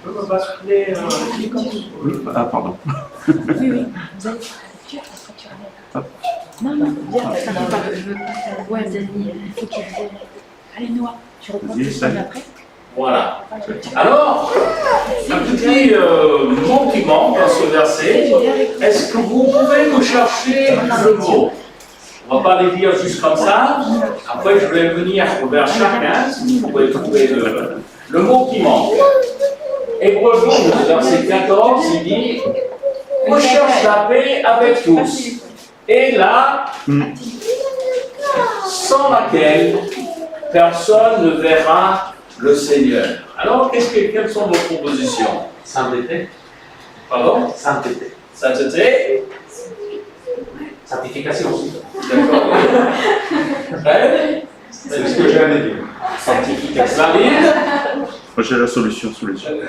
peux me basculer Oui, ah, pardon. Oui, oui. Vous avez Hop. Non, viens, ça va pas. Je veux pas. Ouais, vous avez mis. Il faut qu'il vienne. Allez, Noah, tu reprends Vas-y, le ça y est. après. Voilà. Alors, un petit mot qui manque dans ce verset. Est-ce que vous pouvez me chercher le mot? On ne va pas les dire juste comme ça. Après, je vais venir vers chacun, si vous pouvez trouver le mot qui manque. Hébreux 12, verset 14, il dit « Recherche la paix avec tous. » Et là, sans laquelle personne ne verra le Seigneur. Alors, quelles sont vos propositions? Sainteté. Pardon? Sainteté. Sainteté? Sanctification aussi. D'accord. C'est ce que j'allais dire. Sanctification. David? Moi, j'ai la solution sous les yeux.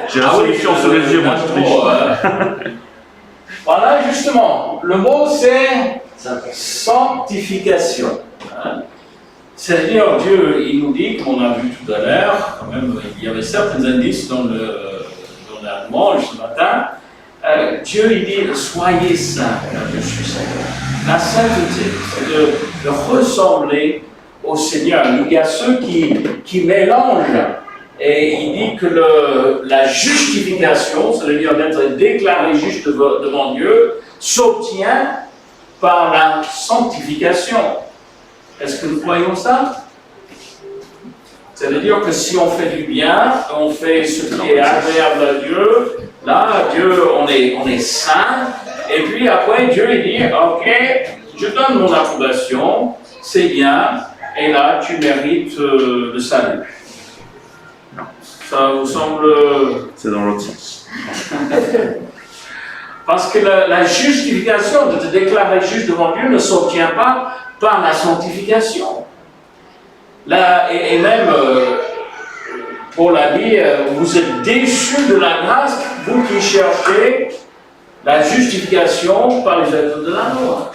J'ai la Ah oui, solution sous les yeux, moi, je triche. Voilà, justement, le mot c'est sanctification. C'est-à-dire, Dieu, il nous dit, comme on a vu tout à l'heure, quand même, il y avait certains indices dans l'allemand ce matin. Dieu, il dit, soyez saints, car je suis saint. La sainteté, c'est de ressembler au Seigneur. Il y a ceux qui mélangent. Et il dit que la justification, c'est-à-dire d'être déclaré juste devant Dieu, s'obtient par la sanctification. Est-ce que nous croyons ça? C'est-à-dire que si on fait du bien, on fait ce qui est agréable à Dieu, là, Dieu, on est saint, et puis après, Dieu, il dit, ok, je donne mon approbation, c'est bien, et là, tu mérites le salut. Ça vous semble... C'est dans l'autre sens. Parce que la justification, de te déclarer juste devant Dieu, ne s'obtient pas par la sanctification. Là, et même, Paul a dit, vous êtes déchus de la grâce, vous qui cherchez la justification par les œuvres de la loi.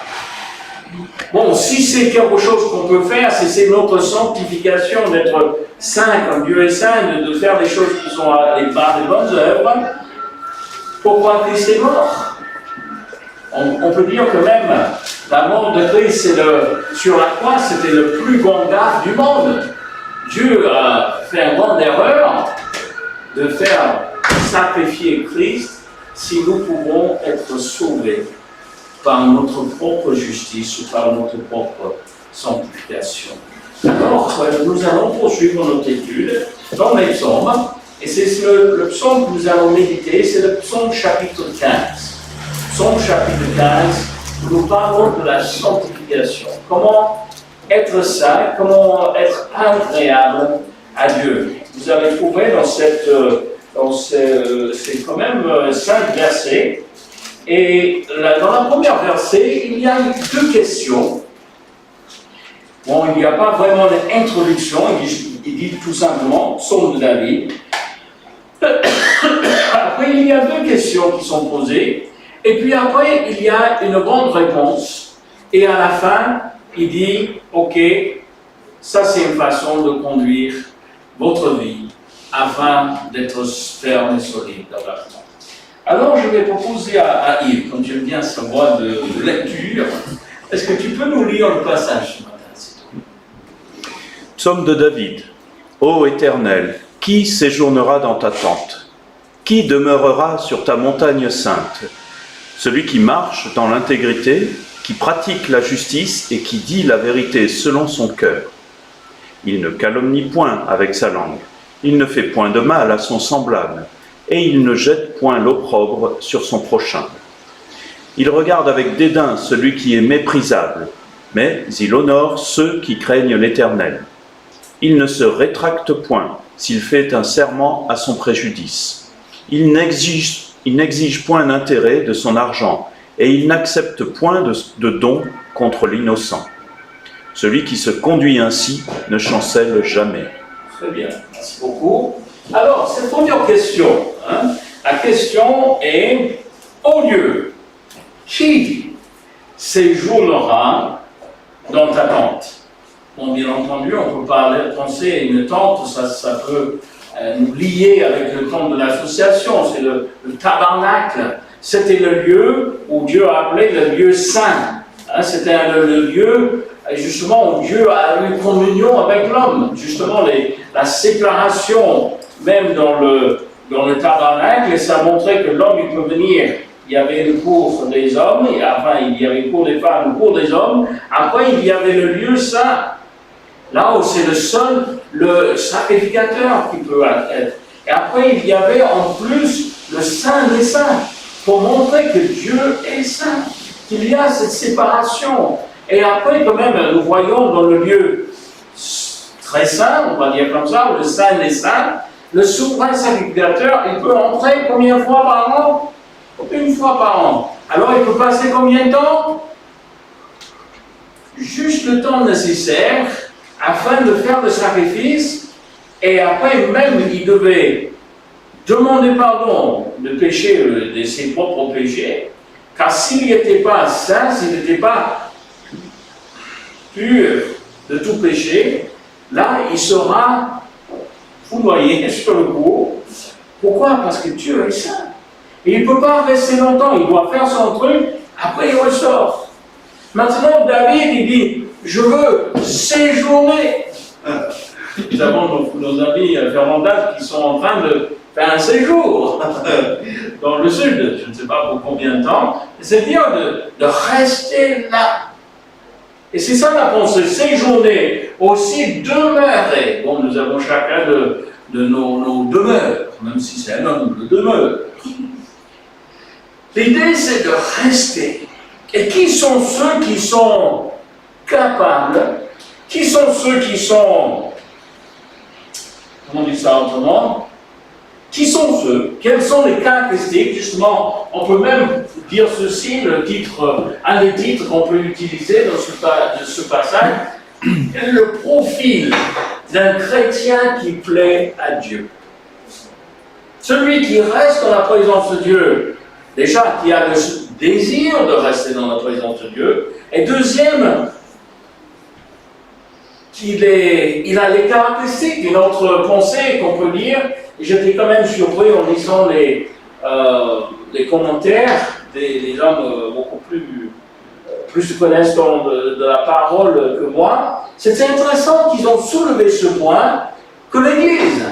Bon, si c'est quelque chose qu'on peut faire, c'est notre sanctification, d'être saint comme Dieu est saint, de faire les choses qui sont par les bonnes œuvres. Pourquoi Christ est mort? On peut dire que même la mort de Christ, sur la croix, c'était le plus grand gaffe du monde. Dieu a fait une grande erreur de faire sacrifier Christ si nous pouvons être sauvés par notre propre justice ou par notre propre sanctification. Alors, nous allons poursuivre notre étude dans les psaumes, et c'est le psaume que nous allons méditer, c'est le psaume chapitre 15. Psaume chapitre 15, où nous parlons de la sanctification. Comment être saint, comment être agréable à Dieu. Vous avez trouvé dans c'est quand même 5 versets. Et dans la première verset, il y a 2 questions. Bon, il n'y a pas vraiment d'introduction, il dit tout simplement, psaume de David. Après, il y a 2 questions qui sont posées, et puis après, il y a une grande réponse, et à la fin, il dit, ok, ça c'est une façon de conduire votre vie, afin d'être ferme et solide dans la foi. Alors, je vais proposer à Yves, comme j'aime bien sa voix de lecture, est-ce que tu peux nous lire le passage ce matin, s'il te plaît? Psaume de David. Ô Éternel, qui séjournera dans ta tente? Qui demeurera sur ta montagne sainte? Celui qui marche dans l'intégrité, qui pratique la justice et qui dit la vérité selon son cœur. Il ne calomnie point avec sa langue, il ne fait point de mal à son semblable, et il ne jette point l'opprobre sur son prochain. Il regarde avec dédain celui qui est méprisable, mais il honore ceux qui craignent l'Éternel. Il ne se rétracte point s'il fait un serment à son préjudice. Il n'exige point d'intérêt de son argent, et il n'accepte point de don contre l'innocent. Celui qui se conduit ainsi ne chancelle jamais. Très bien, merci beaucoup. Alors, cette première question, la question est, ô Dieu, qui séjournera dans ta tente? Bon, bien entendu, on peut penser à une tente, ça peut nous lier avec le temps de l'association, c'est le tabernacle. C'était le lieu où Dieu a appelé le lieu saint. Hein, c'était le lieu, justement, où Dieu a eu communion avec l'homme. Justement, la séparation, même dans le tabernacle, ça montrait que l'homme, il peut venir. Il y avait le cour des hommes, et enfin, il y avait le cour des femmes, le cour des hommes. Après, il y avait le lieu saint. Là où c'est le sacrificateur qui peut être. Et après, il y avait en plus le Saint des Saints, pour montrer que Dieu est saint, qu'il y a cette séparation. Et après, quand même, nous voyons dans le lieu très saint, on va dire comme ça, le Saint des Saints, le souverain sacrificateur, il peut entrer combien de fois par an? Une fois par an. Alors, il peut passer combien de temps? Juste le temps nécessaire afin de faire le sacrifice, et après même il devait demander pardon de péché, de ses propres péchés, car s'il n'était pas saint, s'il n'était pas pur de tout péché, là il sera foudroyé sur le coup. Pourquoi? Parce que Dieu est saint. Et il ne peut pas rester longtemps, il doit faire son truc, après il ressort. Maintenant David il dit, je veux séjourner. Nous avons nos amis fermendages qui sont en train de faire un séjour dans le sud, je ne sais pas pour combien de temps, c'est-à-dire de rester là. Et c'est ça la pensée, séjourner, aussi demeurer. Bon, nous avons chacun de nos demeures, même si c'est un homme de demeure. L'idée c'est de rester. Et qui sont ceux qui sont capables, qui sont ceux qui sont, comment on dit ça autrement, qui sont ceux, quelles sont les caractéristiques, justement, on peut même dire ceci, un des titres qu'on peut utiliser dans ce passage, le profil d'un chrétien qui plaît à Dieu. Celui qui reste dans la présence de Dieu, déjà qui a le désir de rester dans la présence de Dieu, et deuxième, il a les caractéristiques d'une autre pensée qu'on peut lire, et j'étais quand même surpris en lisant les commentaires des hommes beaucoup plus connaissent de la parole que moi. C'était intéressant qu'ils ont soulevé ce point que l'Église.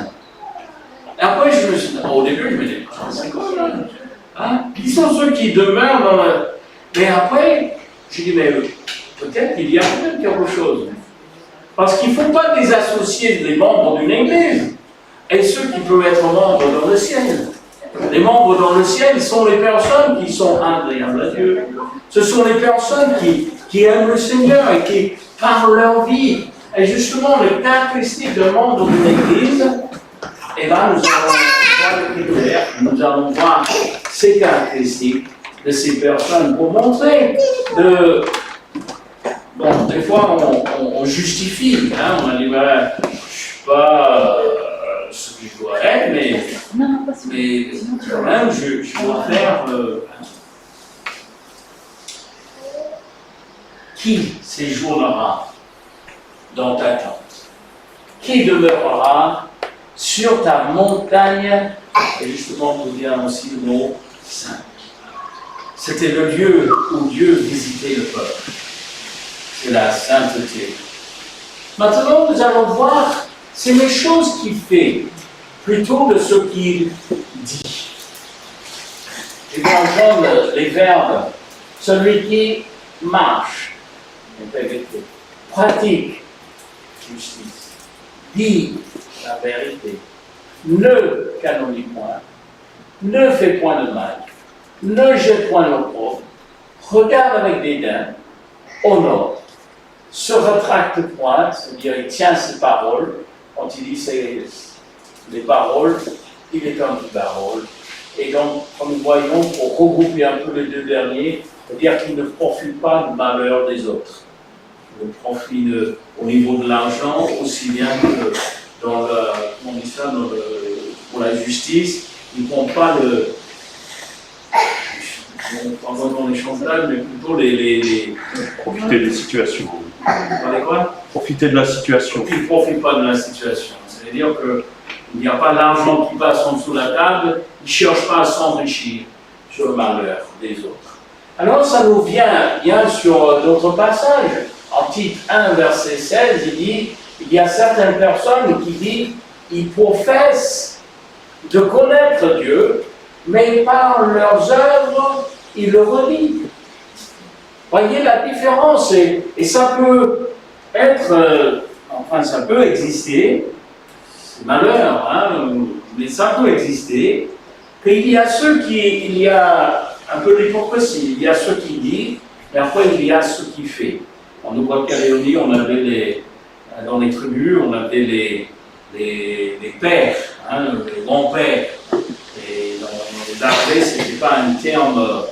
Après, au début, je me dis, c'est quoi là? Hein? Qui sont ceux qui demeurent dans le... Mais après, je dis, mais peut-être qu'il y a peut-être quelque chose. Parce qu'il ne faut pas désassocier les membres d'une église et ceux qui peuvent être membres dans le ciel. Les membres dans le ciel sont les personnes qui sont agréables à Dieu. Ce sont les personnes qui aiment le Seigneur et qui parlent leur vie. Et justement, les caractéristiques d'un membre d'une église, et là, nous allons voir les critères, nous allons voir ces caractéristiques de ces personnes pour montrer bon, des fois, on justifie, hein, on dit, ben, je ne suis pas ce que je dois être, mais quand même, je dois faire... Qui séjournera dans ta tente? Qui demeurera sur ta montagne? Et justement, on vient aussi le mot saint. C'était le lieu où Dieu visitait le peuple. C'est la sainteté. Maintenant, nous allons voir, c'est les choses qu'il fait, plutôt de ce qu'il dit. Et dans les verbes, celui qui marche, intégrité, pratique, justice, dit la vérité, ne calomnie point, ne fait point de mal, ne jette point l'opprobre, regarde avec dédain, honore, se rétracte point, c'est-à-dire il tient ses paroles, quand il dit les paroles, il est un de paroles. Et donc, comme nous voyons, pour regrouper un peu les deux derniers, c'est-à-dire qu'il ne profite pas du malheur des autres. Il ne profite au niveau de l'argent, aussi bien que dans pour la justice, il ne compte pas dans les chantages, mais plutôt Profiter des situations. Quoi? Profiter de la situation. Il ne profite pas de la situation. C'est-à-dire que Il n'y a pas l'argent qui passe en dessous de la table, il ne cherche pas à s'enrichir sur le malheur des autres. Alors ça nous vient bien sur notre passage. En Tite 1, verset 16, il dit, il y a certaines personnes qui disent, ils professent de connaître Dieu, mais par leurs œuvres, ils le relient. Voyez la différence, et ça peut être, ça peut exister, c'est malheur, mais ça peut exister, qu'il y a il y a un peu d'hypocrisie, il y a ceux qui disent, et après il y a ceux qui font. En Nouvelle-Calédonie, on avait dans les tribus, on avait les pères, les grands-pères. Et dans les armées, ce n'était pas un terme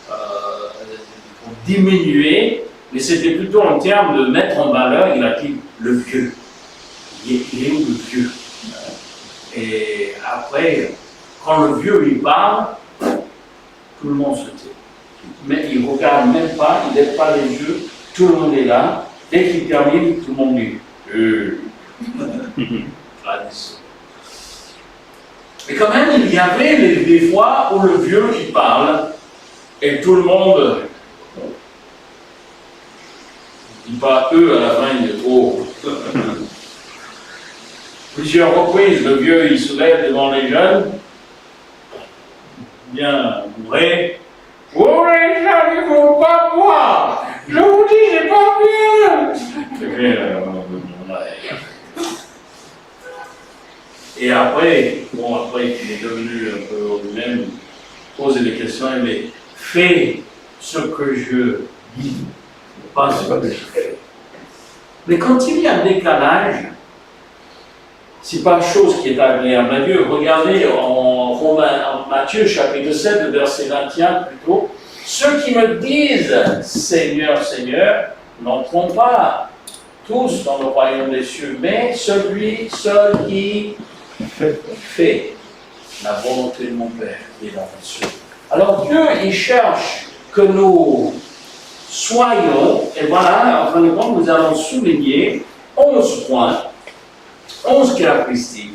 pour diminuer, mais c'était plutôt un terme de mettre en valeur. Il a dit le vieux. Il est où le vieux? Et après, quand le vieux lui parle, tout le monde se tait. Mais il ne regarde même pas, il ne lève pas les yeux, tout le monde est là. Dès qu'il termine, tout le monde dit Mais quand même, il y avait des fois où le vieux il parle et tout le monde ne dit pas eux à la fin, il dit oh. Plusieurs reprises, le vieux il se lève devant les jeunes, bien bourré. Oh les gens, il ne faut pas boire! Je vous dis, c'est pas bien! Et après, qu'il est devenu un peu lui-même, poser des questions, mais fais ce que je dis, pas ce que je fais. Mais quand il y a un décalage, c'est pas une chose qui est agréable à Dieu. Regardez en Matthieu chapitre 7, verset 21 plutôt, ceux qui me disent Seigneur, Seigneur, n'entreront pas tous dans le royaume des cieux, mais celui seul qui fait la volonté de mon Père qui est dans les cieux. Alors Dieu, il cherche que nous soyons, et voilà, en fin de compte, nous allons souligner 11 points, 11 caractéristiques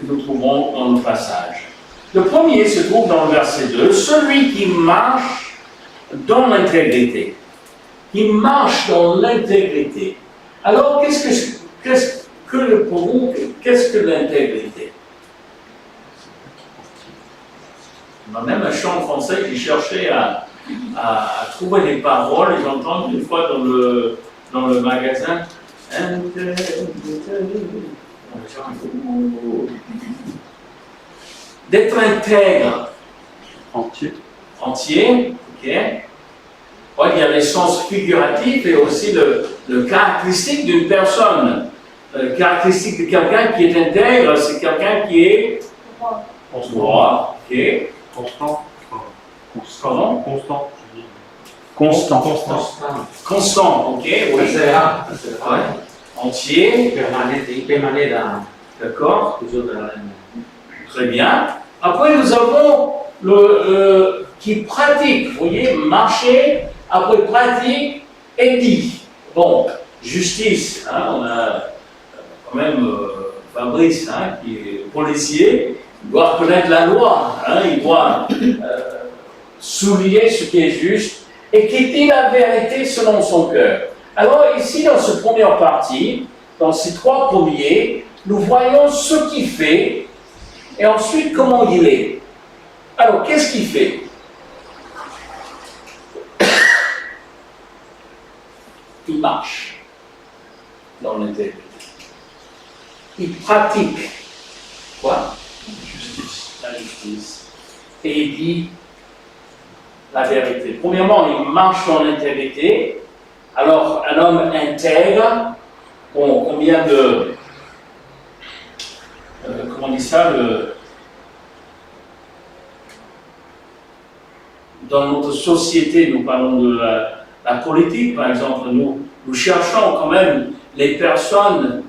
que nous trouvons dans le passage. Le premier se trouve dans le verset 2, celui qui marche dans l'intégrité. Il marche dans l'intégrité. Alors, qu'est-ce que pour vous, qu'est-ce que l'intégrité? On a même un chant français qui cherchait à trouver des paroles, et j'entends une fois dans le magasin, d'être intègre. Entier, ok. Ouais, il y a les sens figuratifs et aussi le caractéristique d'une personne. Le caractéristique de quelqu'un qui est intègre, c'est quelqu'un qui est droit, ok. Constant, ok. Oui. Ouais. Entier. Permanent. D'accord. Toujours dans la même. Très bien. Après, nous avons le qui pratique, vous voyez, marcher, après pratique et dit. Bon, justice, on a quand même Fabrice, qui est policier, il doit reconnaître la loi, il doit souligner ce qui est juste et qui dit la vérité selon son cœur. Alors ici, dans cette première partie, dans ces 3 premiers, nous voyons ce qu'il fait et ensuite comment il est. Alors, qu'est-ce qu'il fait? Il marche dans l'intégrité. Il pratique quoi? La justice. Et il dit la vérité. Premièrement, il marche dans l'intégrité. Alors, un homme intègre, bon, combien de... comment on dit ça? Dans notre société, nous parlons de la politique, par exemple, nous cherchons quand même les personnes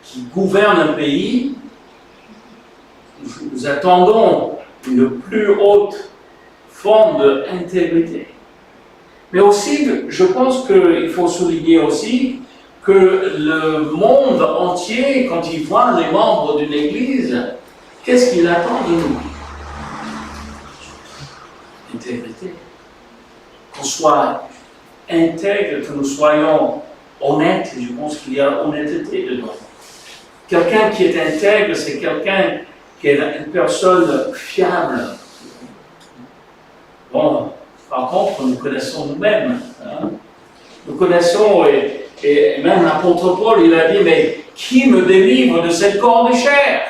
qui gouvernent un pays, nous attendons une plus haute forme d'intégrité. Mais aussi, je pense qu'il faut souligner aussi que le monde entier, quand il voit les membres d'une église, qu'est-ce qu'il attend de nous? Intégrité. Qu'on soit intègre, que nous soyons honnêtes, et je pense qu'il y a honnêteté dedans. Quelqu'un qui est intègre, c'est quelqu'un qui est une personne fiable. Bon, par contre, nous connaissons nous-mêmes. Hein? Nous connaissons, et même l'apôtre Paul, il a dit, mais qui me délivre de cette corps de chair?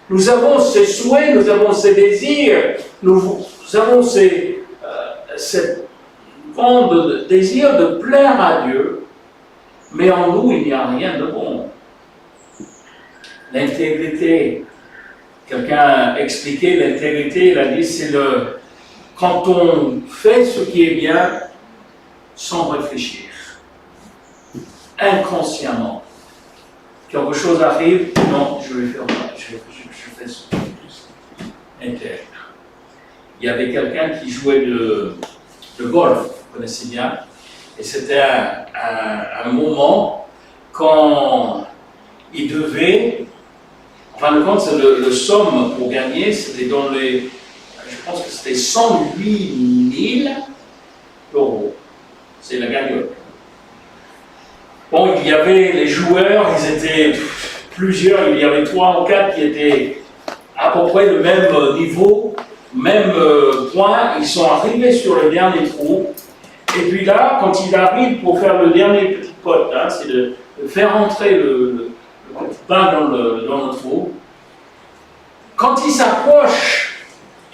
Nous avons ces souhaits, nous avons ces désirs, nous avons cette grande désir de plaire à Dieu, mais en nous, il n'y a rien de bon. L'intégrité, quelqu'un a expliqué l'intégrité, il a dit, c'est quand on fait ce qui est bien sans réfléchir, inconsciemment. Quelque chose arrive, non, je vais faire ça, je fais ça. Intègre. Il y avait quelqu'un qui jouait de golf, vous connaissez bien, et c'était un moment quand il devait, en fin de compte, c'est le somme pour gagner, c'était dans les, je pense que c'était 108 000 euros. C'est la gagnante. Bon, il y avait les joueurs, ils étaient plusieurs, il y avait 3 ou 4 qui étaient à peu près le même niveau, même point, ils sont arrivés sur le dernier trou, et puis là, quand il arrive pour faire le dernier petit pot, hein, c'est de faire entrer le petit pain dans le trou, quand il s'approche,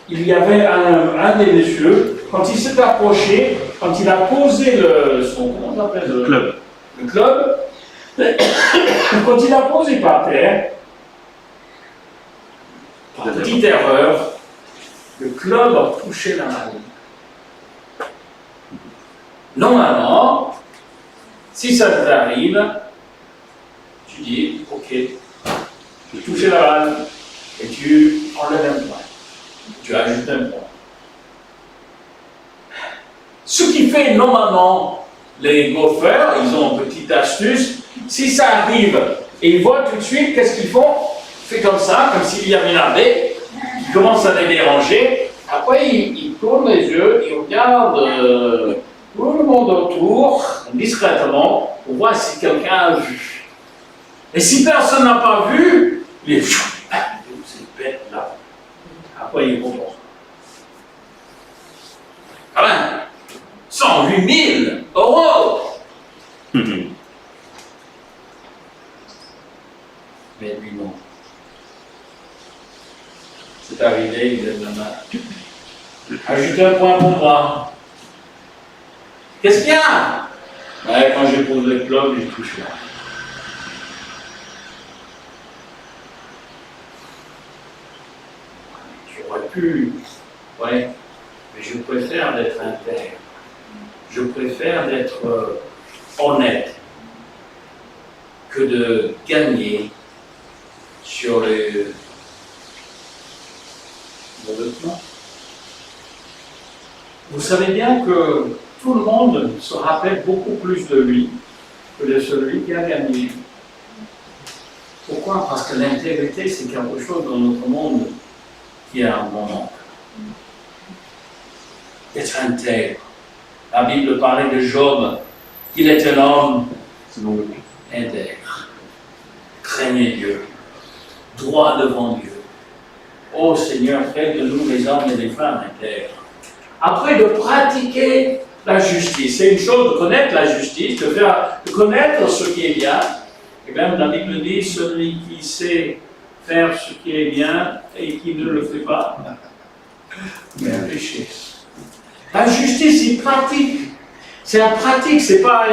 il y avait un des messieurs, quand il s'est approché, quand il a posé comment on appelle le club, quand il a posé par terre, par petite erreur, le club a touché la malle. Normalement, si ça t'arrive, tu dis, ok, tu touches la balle et tu enlèves un point. Tu ajoutes un point. Ce qui fait normalement, les golfeurs, ils ont une petite astuce, si ça arrive et ils voient tout de suite, qu'est-ce qu'ils font? Ils font comme ça, comme s'il y avait une abeille, ils commencent à les déranger, après ils tournent les yeux, ils regardent tout le monde autour, discrètement, pour voir si quelqu'un a vu. Et si personne n'a pas vu, il est c'est bête là. Après il retourne. Quand même, 108 000 euros! Mais lui non. C'est arrivé, il lève la main. Ajoutez un point pour moi. Qu'est-ce qu'il y a? Ouais, quand j'ai posé le club, j'ai touché là. J'aurais pu, ouais, mais je préfère d'être intègre. Je préfère d'être honnête que de gagner sur le vêtement. Vous savez bien que tout le monde se rappelle beaucoup plus de lui que de celui qui a gagné. Pourquoi? Parce que l'intégrité, c'est quelque chose dans notre monde qui a un bon nom. Être intègre. La Bible parlait de Job, qu'il est un homme intègre, craignez Dieu, droit devant Dieu. Ô Seigneur, fais de nous les hommes et les femmes intègres. Après, de pratiquer la justice. C'est une chose de connaître la justice, de connaître ce qui est bien. Et même la Bible dit, celui qui sait faire ce qui est bien et qui ne le fait pas, mais un péché. La justice, il pratique. C'est la pratique, c'est pas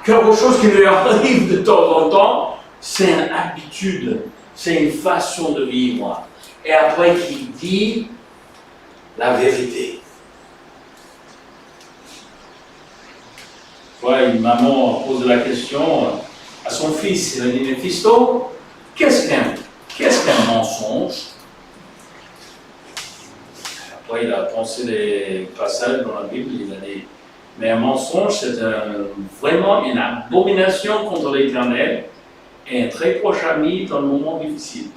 quelque chose qui lui arrive de temps en temps. C'est une habitude, c'est une façon de vivre. Et après, qui dit la vérité. Ouais, une maman pose la question à son fils, il a dit, mais fisto, qu'est-ce qu'un mensonge? Après, il a pensé les passages dans la Bible, il a dit, Mais un mensonge, c'est vraiment une abomination contre l'Éternel et un très proche ami dans le moment difficile.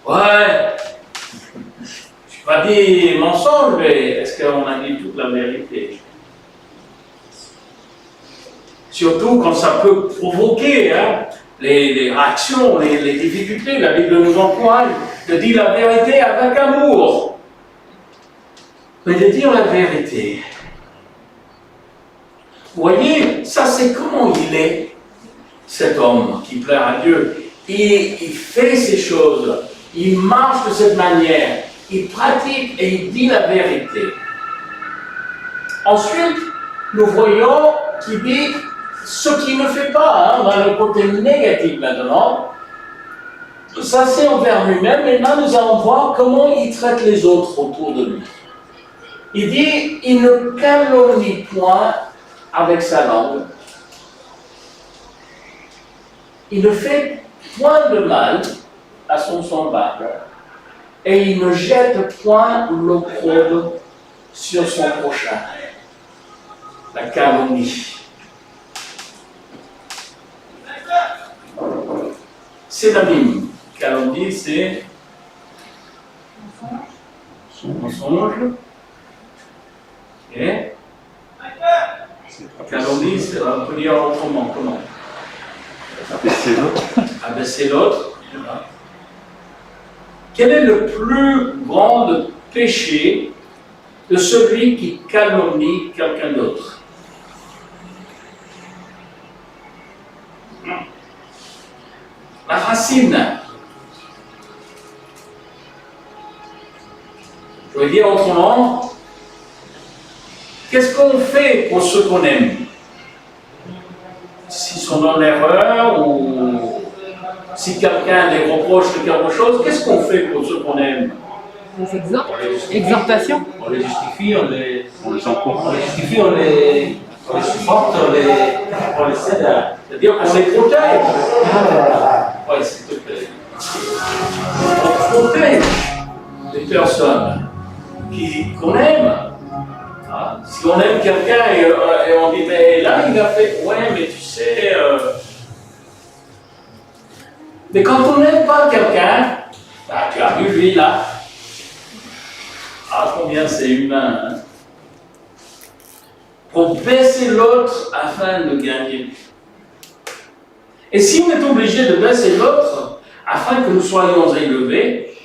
Ouais, je n'ai pas dit mensonge, mais est-ce qu'on a dit toute la vérité? Surtout quand ça peut provoquer les réactions, les difficultés. La Bible nous encourage de dire la vérité avec amour. Mais de dire la vérité. Vous voyez, ça c'est comment il est, cet homme qui plaît à Dieu. Il fait ces choses, il marche de cette manière, il pratique et il dit la vérité. Ensuite, nous voyons qu'il dit ce qu'il ne fait pas, dans le côté négatif maintenant. Ça c'est envers lui-même, maintenant nous allons voir comment il traite les autres autour de lui. Il dit, il ne calomnie point avec sa langue. Il ne fait point de mal à son semblable. Et il ne jette point l'opprobre sur son prochain. La calomnie. C'est la mime. Calomnie, c'est mensonge. Et calomnie, on peut dire autrement, comment? Abaisser l'autre. Abaisser l'autre. Quel est le plus grand péché de celui qui calomnie quelqu'un d'autre? La racine. Je veux dire autrement, qu'est-ce qu'on fait pour ceux qu'on aime? S'ils sont dans l'erreur ou si quelqu'un les reproche de quelque chose, qu'est-ce qu'on fait pour ceux qu'on aime? Des exhortations. On les justifie, on les encourage. on les justifie, on les supporte, on les aide à... C'est-à-dire qu'on les protège. Oui, s'il te plaît. On protège les personnes qu'on aime. Si on aime quelqu'un et on dit, mais là il a fait, ouais, mais tu sais. Mais quand on n'aime pas quelqu'un, bah, tu as vu lui là. Ah, combien c'est humain, hein? Pour baisser l'autre afin de gagner. Et si on est obligé de baisser l'autre afin que nous soyons élevés,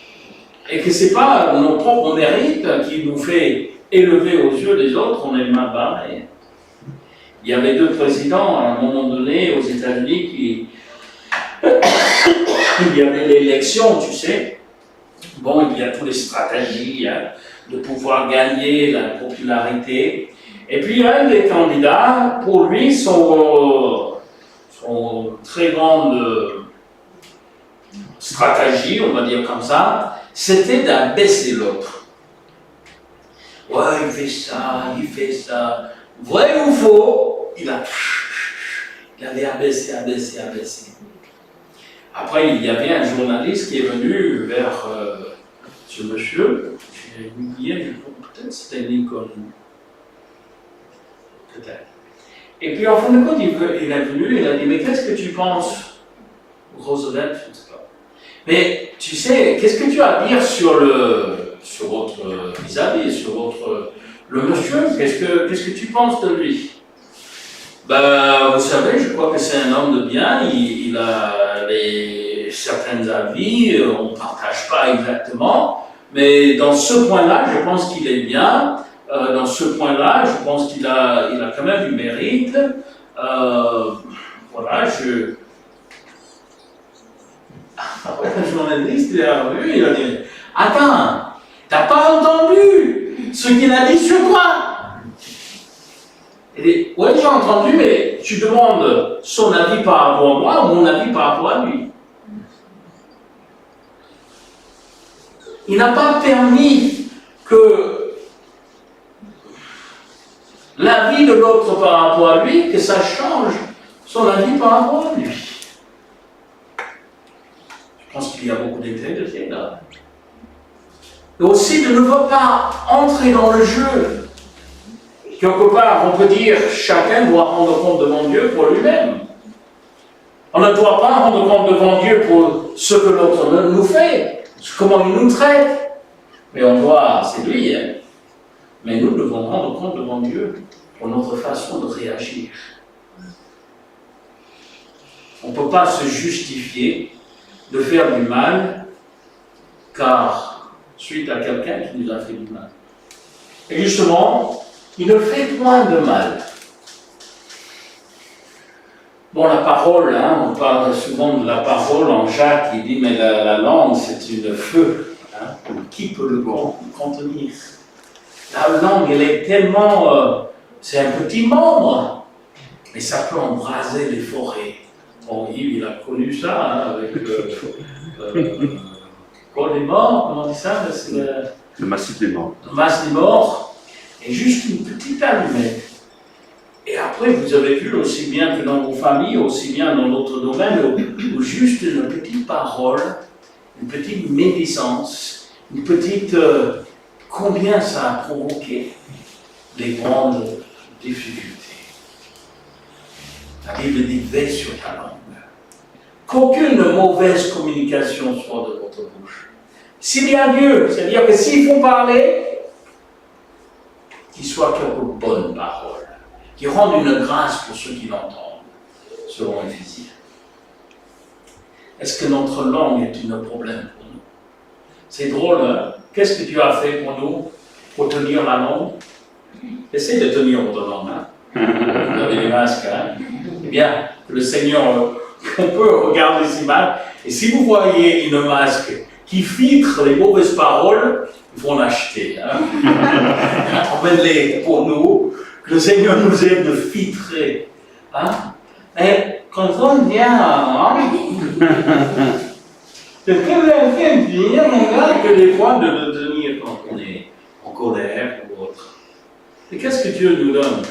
et que ce n'est pas nos propres mérites qui nous fait élever aux yeux des autres, on est mal barré. Il y avait 2 présidents à un moment donné aux États-Unis qui. Il y avait l'élection, tu sais. Bon, il y a toutes les stratégies de pouvoir gagner la popularité. Et puis, un des candidats, pour lui, son très grande stratégie, on va dire comme ça, c'était d'abaisser l'autre. Ouais, il fait ça. Vrai ou faux, il avait abaissé. Après, il y avait un journaliste qui est venu vers ce monsieur, j'ai oublié, peut-être c'était Lincoln. Peut-être. Et puis en fin de compte, il est venu, il a dit, mais qu'est-ce que tu penses, Roosevelt, je ne sais pas. Mais tu sais, qu'est-ce que tu as à dire sur votre vis-à-vis, sur le monsieur, qu'est-ce que tu penses de lui? Ben, vous savez, je crois que c'est un homme de bien, il a certains avis, on ne partage pas exactement, mais dans ce point-là, je pense qu'il est bien. Dans ce point-là, je pense qu'il a quand même du mérite. Voilà, Après, le journaliste il est revenu, il a dit, attends, t'as pas entendu ce qu'il a dit sur toi? Il dit, oui, j'ai entendu, mais tu demandes son avis par rapport à moi ou mon avis par rapport à lui. Il n'a pas permis que l'avis de l'autre par rapport à lui, que ça change son avis par rapport à lui. Je pense qu'il y a beaucoup d'intégrité là. Et aussi de ne pas entrer dans le jeu. Quelque part, on peut dire chacun doit rendre compte devant Dieu pour lui-même. On ne doit pas rendre compte devant Dieu pour ce que l'autre nous fait, comment il nous traite. Mais on doit, c'est lui, hein. Mais nous devons rendre compte devant Dieu pour notre façon de réagir. On ne peut pas se justifier de faire du mal, car suite à quelqu'un qui nous a fait du mal. Et justement, il ne fait point de mal. Bon, la parole, hein, on parle souvent de la parole en Jacques, il dit, mais la langue, c'est une feu. Hein, qui peut le contenir? La langue, elle est tellement... c'est un petit membre, mais ça peut embraser les forêts. Bon, Yves, il a connu ça, hein, avec... quoi, les morts, comment on dit ça? C'est Le massif des morts. Le massif des morts, et juste une petite allumette. Et après, vous avez vu aussi bien que dans vos familles, aussi bien dans d'autres domaines, où juste une petite parole, une petite médisance, une petite... combien ça a provoqué des grandes difficultés. La Bible dit, veille sur ta langue. Qu'aucune mauvaise communication soit de votre bouche. S'il y a Dieu, c'est-à-dire que s'il faut parler, qu'il soit quelques bonnes paroles, qui rendent une grâce pour ceux qui l'entendent, selon Éphésiens. Est-ce que notre langue est un problème pour nous? C'est drôle, hein? Qu'est-ce que Dieu a fait pour nous, pour tenir la langue? Essayez de tenir votre langue, hein? Vous avez des masques, hein? Eh bien, que le Seigneur, on peut regarder ces masques, et si vous voyez une masque qui filtre les mauvaises paroles, il faut en acheter, hein? Emmène-les pour nous, que le Seigneur nous aide de filtrer, hein? Et quand on vient, hein? C'est très bien de dire, mon gars, que des fois de le tenir quand on est en colère ou autre. Et qu'est-ce que Dieu nous donne?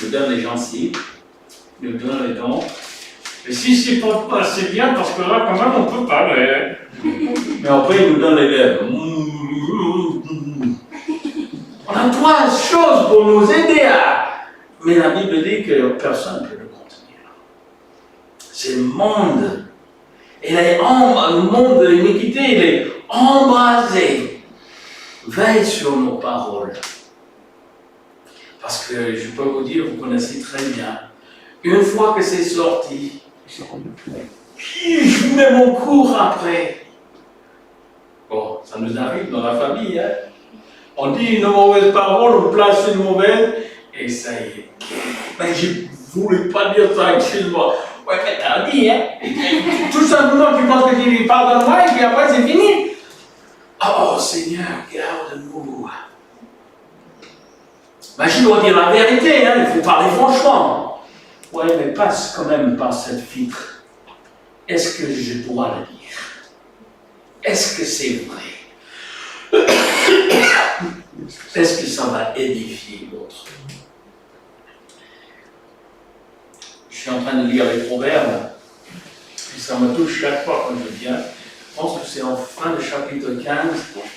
Il nous donne les gencives, il nous donne les dents. Et si c'est pas assez bien, parce que là, quand même, on peut parler. Mais après, il nous donne les lèvres. On a trois choses pour nous aider à... Mais la Bible dit que personne ne peut le contenir. C'est le monde. Le monde de l'iniquité, il est embrasé. Veille sur nos paroles. Parce que je peux vous dire, vous connaissez très bien, une fois que c'est sorti, je mets mon cours après. Bon, ça nous arrive dans la famille, hein. On dit une mauvaise parole, on place une mauvaise, et ça y est. Mais je ne voulais pas dire ça, excuse-moi. Ouais, mais t'as dit, hein. Tout simplement, tu penses que tu parles de moi, et puis après, c'est fini. Oh, Seigneur, garde-nous. Ben, je dois dire la vérité, hein, il faut parler franchement. Oui, mais passe quand même par cette filtre. Est-ce que je dois le dire? Est-ce que c'est vrai? Est-ce que ça va édifier l'autre? Je suis en train de lire les Proverbes, et ça me touche chaque fois quand je viens. Je pense que c'est en fin de chapitre 15.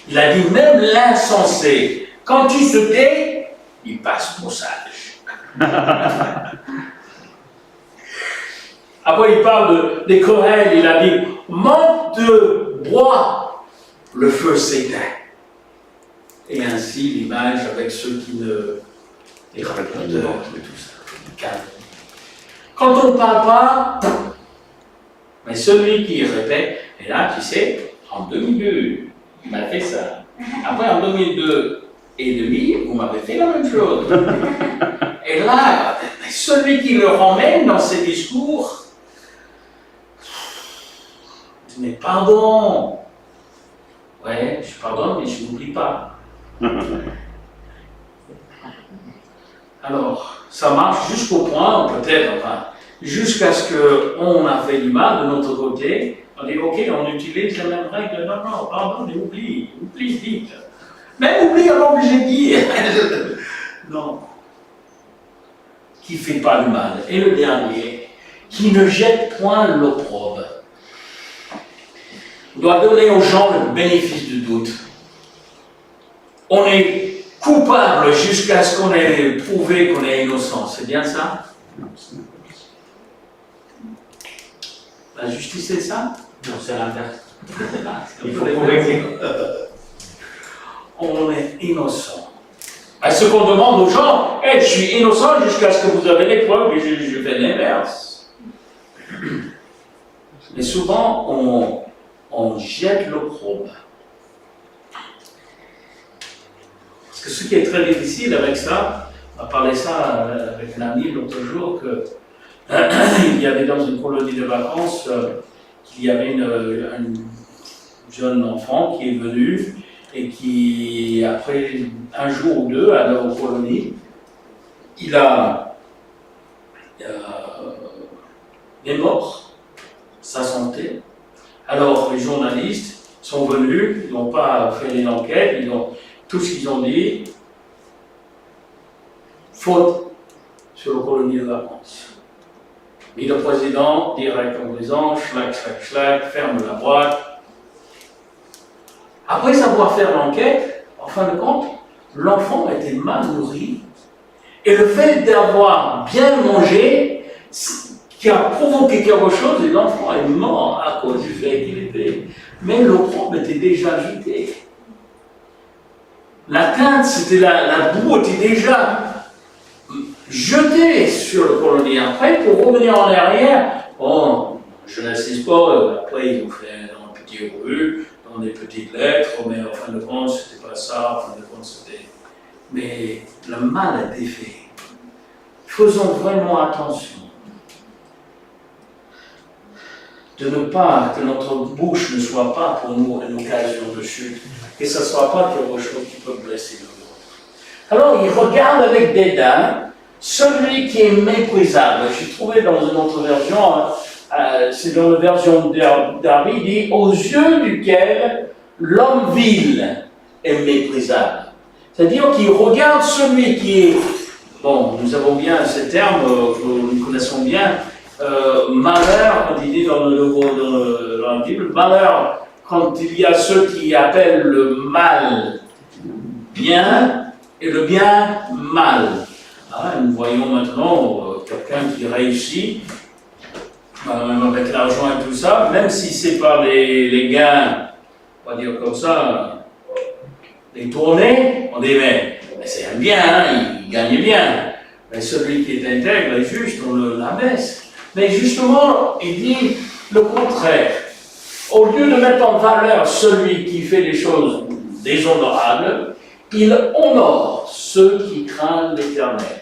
Il a dit, même l'insensé, quand il se tait, il passe pour sage. Après, il parle des querelles, il a dit, manque de bois, le feu s'éteint. Et ainsi, l'image avec ceux qui ne... les répéteurs et tout ça. Calme. Quand on ne parle pas, mais celui qui répète, et là, tu sais, en 2002, il m'a fait ça. Après, en 2002 et demi, vous m'avez fait la même chose. Et là, celui qui le ramène dans ses discours, mais pardon. Ouais, je pardonne, mais je n'oublie pas. Alors, ça marche jusqu'au point, peut-être, enfin, jusqu'à ce qu'on a fait du mal de notre côté. On dit, ok, on utilise la même règle. Non, non, pardon, mais oublie vite. Même oublie avant que j'ai dit. Non. Qui ne fait pas le mal. Et le dernier, qui ne jette point l'opprobre. On doit donner aux gens le bénéfice du doute. On est coupable jusqu'à ce qu'on ait prouvé qu'on est innocent. C'est bien ça? La justice, c'est ça? Non, c'est l'inverse. Il faut prouver qu'on est innocent. Ce qu'on demande aux gens, je suis innocent jusqu'à ce que vous avez les preuves, et je fais l'inverse. Mais souvent, on jette l'opprobre. Parce que ce qui est très difficile avec ça, on a parlé ça avec un ami l'autre jour, que il y avait dans une colonie de vacances, il y avait un jeune enfant qui est venu et qui, après un jour ou deux à leur colonie, il est mort, sa santé. Alors les journalistes sont venus, ils n'ont pas fait une enquête, tout ce qu'ils ont dit, faute sur la colonie de vacances. Et le président, direct en disant, schlac, ferme la boîte. Après avoir fait l'enquête, en fin de compte, l'enfant était mal nourri. Et le fait d'avoir bien mangé, qui a provoqué quelque chose, et l'enfant est mort à cause du fait qu'il était. Mais l'opprobre était déjà jeté. La teinte, c'était la boue était déjà jetée sur le colonie. Après, pour revenir en arrière, bon, je n'insiste pas, après ils ont fait dans un petit rue, dans des petites lettres, mais en fin de compte, c'était pas ça, en fin de compte, c'était. Mais le mal a été fait. Faisons vraiment attention de ne pas, que notre bouche ne soit pas pour nous une occasion de chute, que ce ne soit pas quelque chose qui peut blesser l'autre. Alors, il regarde avec dédain celui qui est méprisable. J'ai trouvé dans une autre version, c'est dans la version d'Arby, il dit « aux yeux duquel l'homme vil est méprisable ». C'est-à-dire qu'il regarde celui qui est, bon, nous avons bien ce terme que nous connaissons bien, malheur, quand il dit dans la Bible, malheur, quand il y a ceux qui appellent le mal bien et le bien mal. Nous voyons maintenant quelqu'un qui réussit, même avec l'argent et tout ça, même si c'est par les gains, on va dire comme ça, les tournées, on dit mais c'est un bien, hein, il gagne bien. Mais celui qui est intègre et juste, on l'abaisse. Mais justement, il dit le contraire. Au lieu de mettre en valeur celui qui fait des choses déshonorables, il honore ceux qui craignent l'Éternel.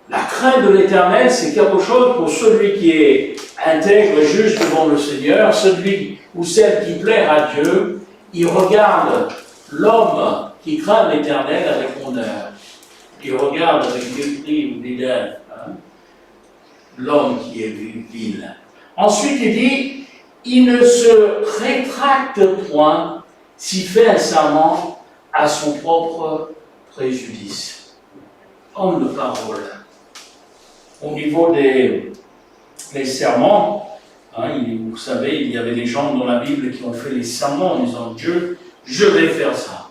La crainte de l'Éternel, c'est quelque chose pour celui qui est intègre et juste devant le Seigneur, celui ou celle qui plaît à Dieu, il regarde l'homme qui craint l'Éternel avec honneur. Il regarde avec mépris ou dédain l'homme qui est vil. Ensuite, il dit, il ne se rétracte point s'il fait un serment à son propre préjudice. Homme de parole. Au niveau des serments, vous savez, il y avait des gens dans la Bible qui ont fait les serments en disant Dieu, je vais faire ça.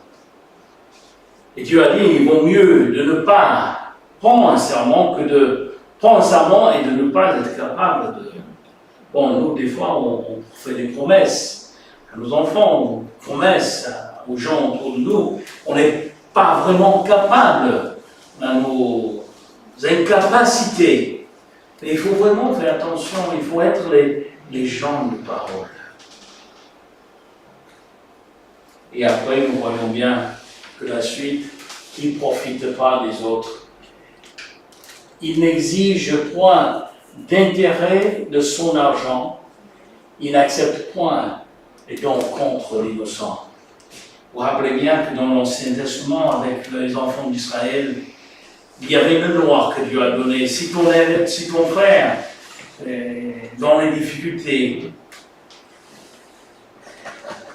Et Dieu a dit, il vaut mieux de ne pas prendre un serment que de prendre un serment et de ne pas être capable de. Bon, nous, des fois, on fait des promesses à nos enfants, des promesses aux gens autour de nous. On n'est pas vraiment capable à nos incapacités. Mais il faut vraiment faire attention, il faut être les gens de parole. Et après, nous voyons bien que la suite, qui ne profite pas des autres. Il n'exige point d'intérêt de son argent, il n'accepte point et donc contre l'innocent. Vous vous rappelez bien que dans l'Ancien Testament, avec les enfants d'Israël, il y avait une loi que Dieu a donnée. Si ton frère est dans les difficultés,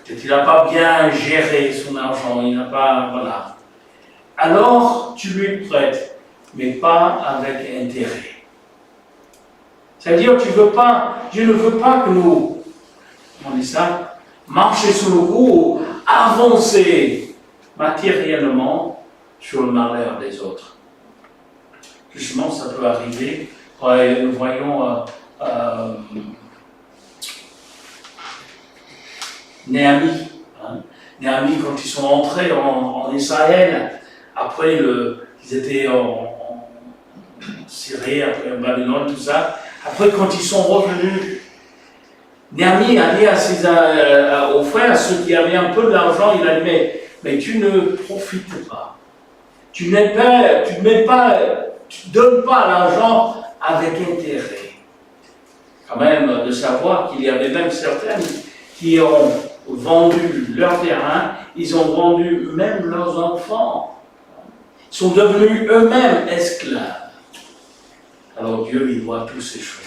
qu'il n'a pas bien géré son argent, il n'a pas, voilà. Alors, tu lui prêtes, mais pas avec intérêt. C'est-à-dire, je ne veux pas que nous, on dit ça, marcher sous le coup ou avancer matériellement sur le malheur des autres. Justement, ça peut arriver. Nous voyons Néhémie. Néhémie, quand ils sont entrés en Israël, après ils étaient en Syrie, après en Babylone, tout ça. Après, quand ils sont revenus, Néhémie a dit aux frères, ceux qui avaient un peu d'argent, il a dit, mais tu ne profites pas. Tu donnes pas l'argent avec intérêt. Quand même, de savoir qu'il y avait même certaines qui ont vendu leur terrain, ils ont vendu même leurs enfants. Ils sont devenus eux-mêmes esclaves. Alors Dieu, il voit toutes ces choses.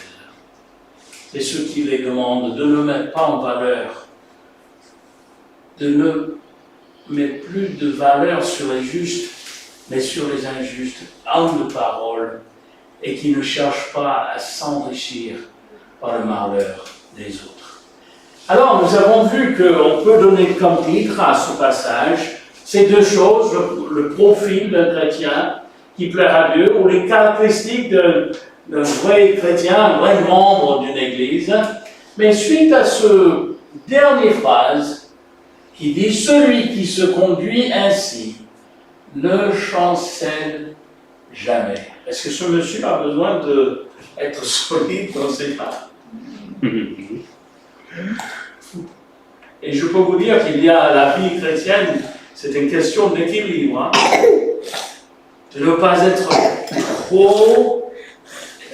C'est ce qui les demande de ne mettre pas en valeur, de ne mettre plus de valeur sur les justes, mais sur les injustes, hommes de parole, et qui ne cherchent pas à s'enrichir par le malheur des autres. Alors, nous avons vu qu'on peut donner comme titre à ce passage ces deux choses, le profil d'un chrétien qui plaît à Dieu, ou les caractéristiques d'un vrai chrétien, un vrai membre d'une église. Mais suite à ce dernière phrase qui dit « Celui qui se conduit ainsi ne chancelle jamais ». Est-ce que ce monsieur a besoin d'être solide dans ses pas? Et je peux vous dire qu'il y a la vie chrétienne, c'est une question d'équilibre. De ne pas être trop,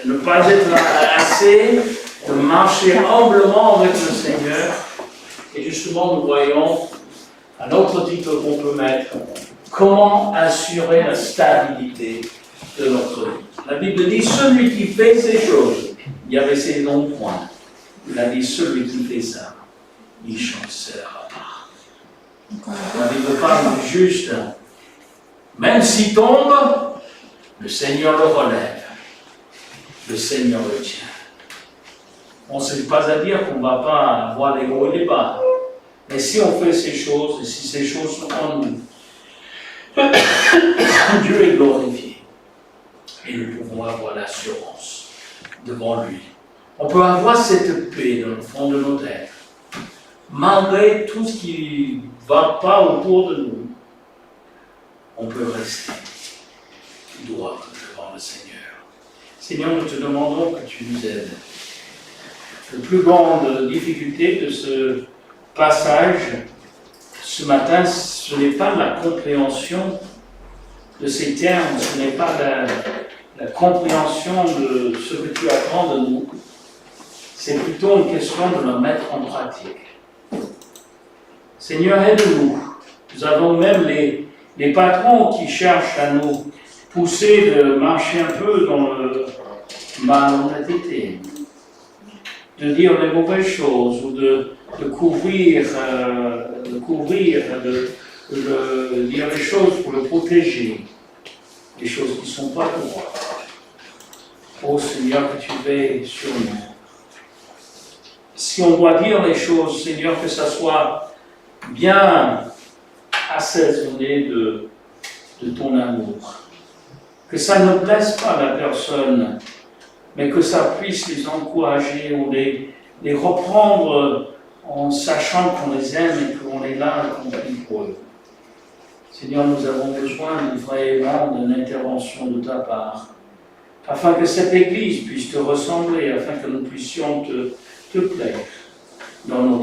de ne pas être assez, de marcher humblement avec le Seigneur. Et justement, nous voyons un autre titre qu'on peut mettre, comment assurer la stabilité de notre vie. La Bible dit, celui qui fait ces choses, il y avait ces non-points. Il a dit, celui qui fait ça, il chancellera pas. La Bible parle du juste. Même s'il tombe, le Seigneur le relève. Le Seigneur le tient. On ne sait pas à dire qu'on ne va pas avoir les hauts et les bas. Mais si on fait ces choses, et si ces choses sont en nous, Dieu est glorifié. Et nous pouvons avoir l'assurance devant lui. On peut avoir cette paix dans le fond de nos têtes. Malgré tout ce qui ne va pas autour de nous, on peut rester droit devant le Seigneur. Seigneur, nous te demandons que tu nous aides. La plus grande difficulté de ce passage ce matin, ce n'est pas la compréhension de ces termes, ce n'est pas la compréhension de ce que tu attends de nous, c'est plutôt une question de le mettre en pratique. Seigneur, aide-nous. Nous avons même les patrons qui cherchent à nous pousser de marcher un peu dans le malhonnêteté, de dire les mauvaises choses ou de couvrir, de dire les choses pour le protéger, les choses qui ne sont pas pour moi. Oh Seigneur, que tu veilles sur nous. Si on doit dire les choses, Seigneur, que ça soit bien assaisonné de ton amour. Que ça ne blesse pas la personne, mais que ça puisse les encourager ou les reprendre en sachant qu'on les aime et qu'on est là et qu'on prie pour eux. Seigneur, nous avons besoin vraiment d'une intervention de ta part, afin que cette Église puisse te ressembler, afin que nous puissions te plaire dans notre